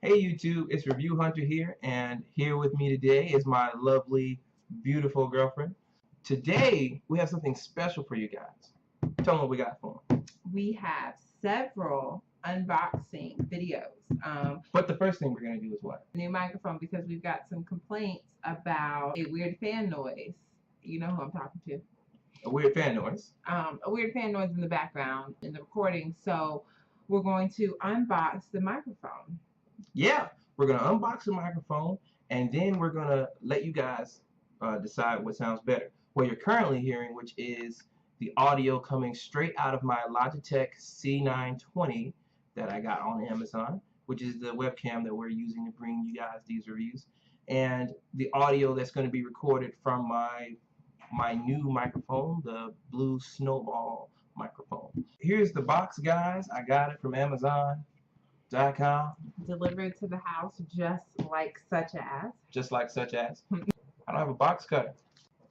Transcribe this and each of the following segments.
Hey YouTube, it's Review Hunter here, and here with me today is my lovely, beautiful girlfriend. Today, we have something special for you guys. Tell them what we got for them. We have several unboxing videos. But the first thing we're going to do is what? New microphone, because we've got some complaints about a weird fan noise. You know who I'm talking to. A weird fan noise. A weird fan noise in the background in the recording. So we're going to unbox the microphone. Yeah, we're going to unbox the microphone, and then we're going to let you guys decide what sounds better. What you're currently hearing, which is the audio coming straight out of my Logitech C920 that I got on Amazon, which is the webcam that we're using to bring you guys these reviews, and the audio that's going to be recorded from my new microphone, the blue Snowball Microphone. Here's the box, guys. I got it from Amazon.com. Delivered to the house just like such as. Just like such as. I don't have a box cutter.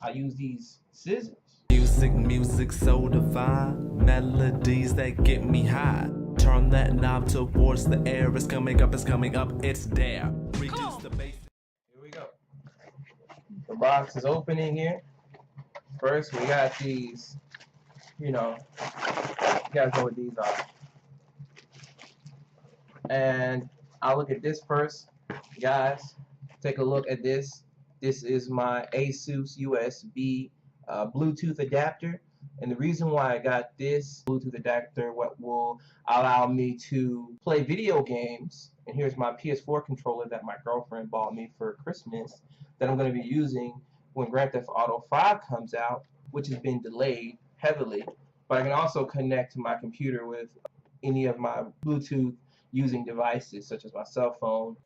I use these scissors. Music so divine, melodies that get me high. Turn that knob towards the air, it's coming up, it's there. Reduce the bass. Here we go. The box is opening here. First, we got these, you guys know what these are. And I'll look at this first, guys. Take a look at this. This is my Asus USB Bluetooth adapter, and the reason why I got this Bluetooth adapter, what will allow me to play video games, and here's my PS4 controller that my girlfriend bought me for Christmas that I'm going to be using when Grand Theft Auto 5 comes out, which has been delayed heavily, but I can also connect to my computer with any of my Bluetooth using devices such as my cell phone.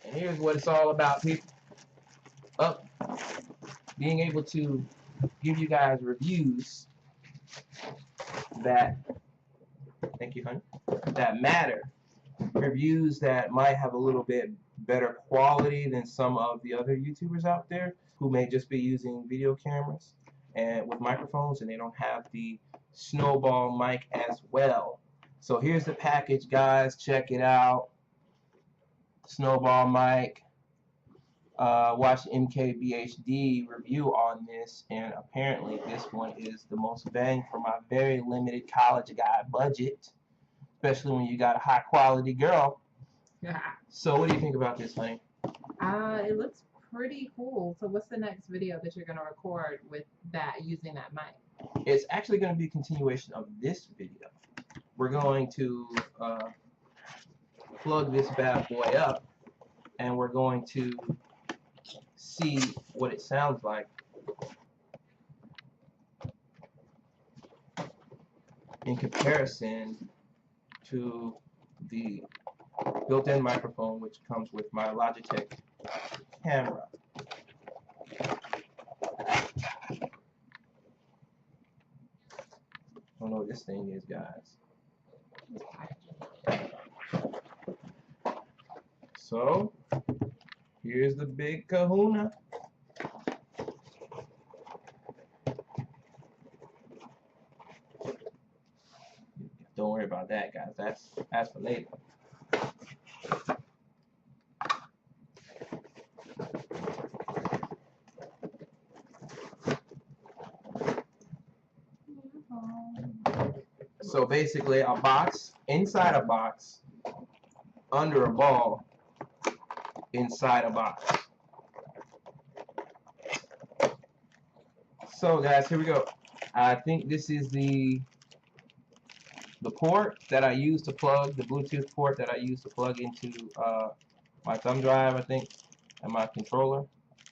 And here's what it's all about, people. Being able to give you guys reviews that, thank you, honey, that matter. Reviews that might have a little bit better quality than some of the other YouTubers out there who may just be using video cameras and with microphones, and they don't have the Snowball mic as well. So here's the package, guys. Check it out. Snowball mic. Watched MKBHD review on this, and apparently this one is the most bang for my very limited college guy budget, especially when you got a high quality girl. Yeah. So what do you think about this, honey? It looks pretty cool. So what's the next video that you're going to record with that, using that mic? It's actually going to be a continuation of this video. We're going to plug this bad boy up, and we're going to see what it sounds like in comparison to the built-in microphone which comes with my Logitech camera. I don't know what this thing is, guys. So here's the big kahuna. Don't worry about that, guys. That's for later. So basically, a box inside a box, under a ball, inside a box. So guys, here we go. I think this is the port that I use to plug, the Bluetooth port that I use to plug into my thumb drive, I think, and my controller.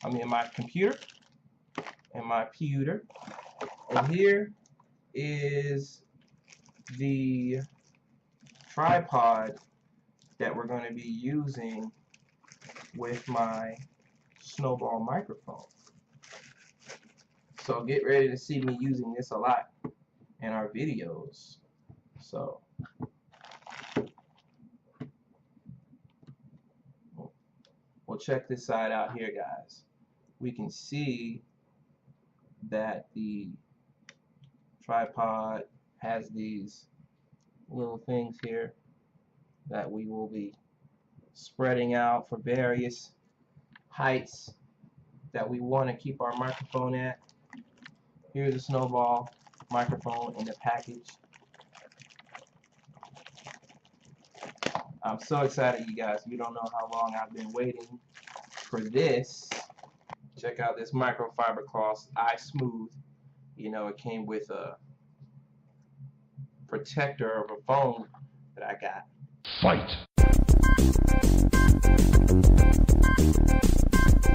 I mean, my computer and my pewter. And here is the tripod that we're going to be using with my Snowball microphone. So get ready to see me using this a lot in our videos. So we'll check this side out here, guys. We can see that the tripod has these little things here that we will be spreading out for various heights that we want to keep our microphone at. Here's a Snowball microphone in the package. I'm so excited, you guys. You don't know how long I've been waiting for this. Check out this microfiber cloth, iSmooth. You know, it came with a protector of a phone that I got. Fight!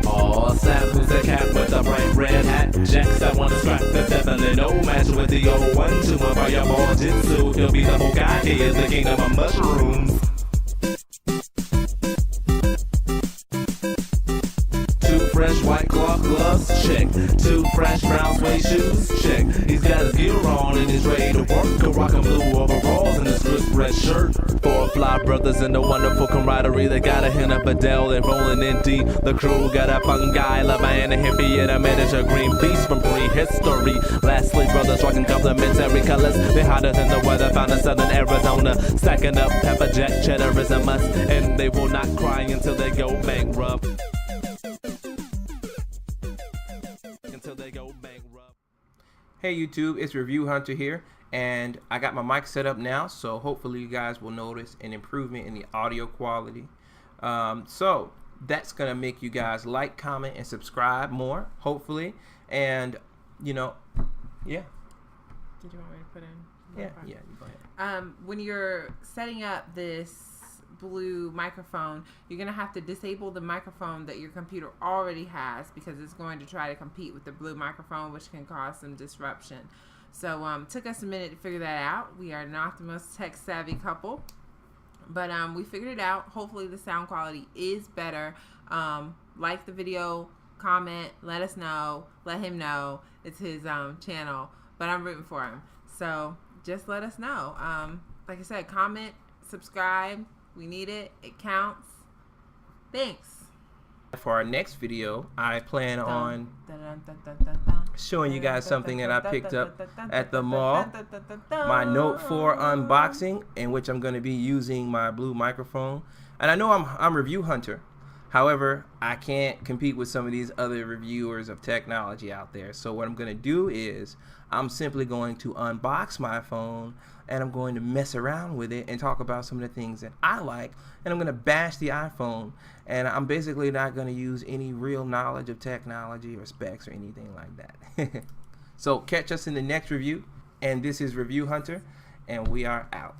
Oh, Sam, who's the cat with the bright red hat? Jacks that wanna strike the definitely no match with the old one. To my fireball jitsu, he'll be the Hokage is the kingdom of mushrooms. Fresh white cloth gloves, check. 2 fresh brown suede shoes, check. He's got his gear on and he's ready to work. A rockin' blue overalls and his crisp red shirt. 4 fly brothers in the wonderful camaraderie. They got a hint of Adele, they're rolling in D. The crew got a fungi lover and a hippie and a miniature green beast from prehistory. Lastly, brothers rocking complementary colors. They're hotter than the weather found in southern Arizona. Stacking up pepper jack, cheddar is a must, and they will not cry until they go bankrupt. Hey YouTube, it's Review Hunter here, and I got my mic set up now, so hopefully you guys will notice an improvement in the audio quality. So that's gonna make you guys like, comment, and subscribe more, hopefully. And you know, yeah. Did you want me to put in? Yeah, you go ahead. When you're setting up this blue microphone, you're gonna have to disable the microphone that your computer already has, because it's going to try to compete with the blue microphone, which can cause some disruption. So took us a minute to figure that out. We are not the most tech savvy couple, but we figured it out. Hopefully the sound quality is better. Like the video, comment, let us know, let him know. It's his channel, but I'm rooting for him, so just let us know. Like I said, comment, subscribe. We need it. It counts. Thanks. For our next video, I plan on showing you guys something that I picked up at the mall. My Note 4 unboxing, in which I'm going to be using my blue microphone. And I know I'm Review Hunter. However, I can't compete with some of these other reviewers of technology out there. So what I'm going to do is I'm simply going to unbox my phone, and I'm going to mess around with it and talk about some of the things that I like, and I'm going to bash the iPhone, and I'm basically not going to use any real knowledge of technology or specs or anything like that. So catch us in the next review, and this is Review Hunter, and we are out.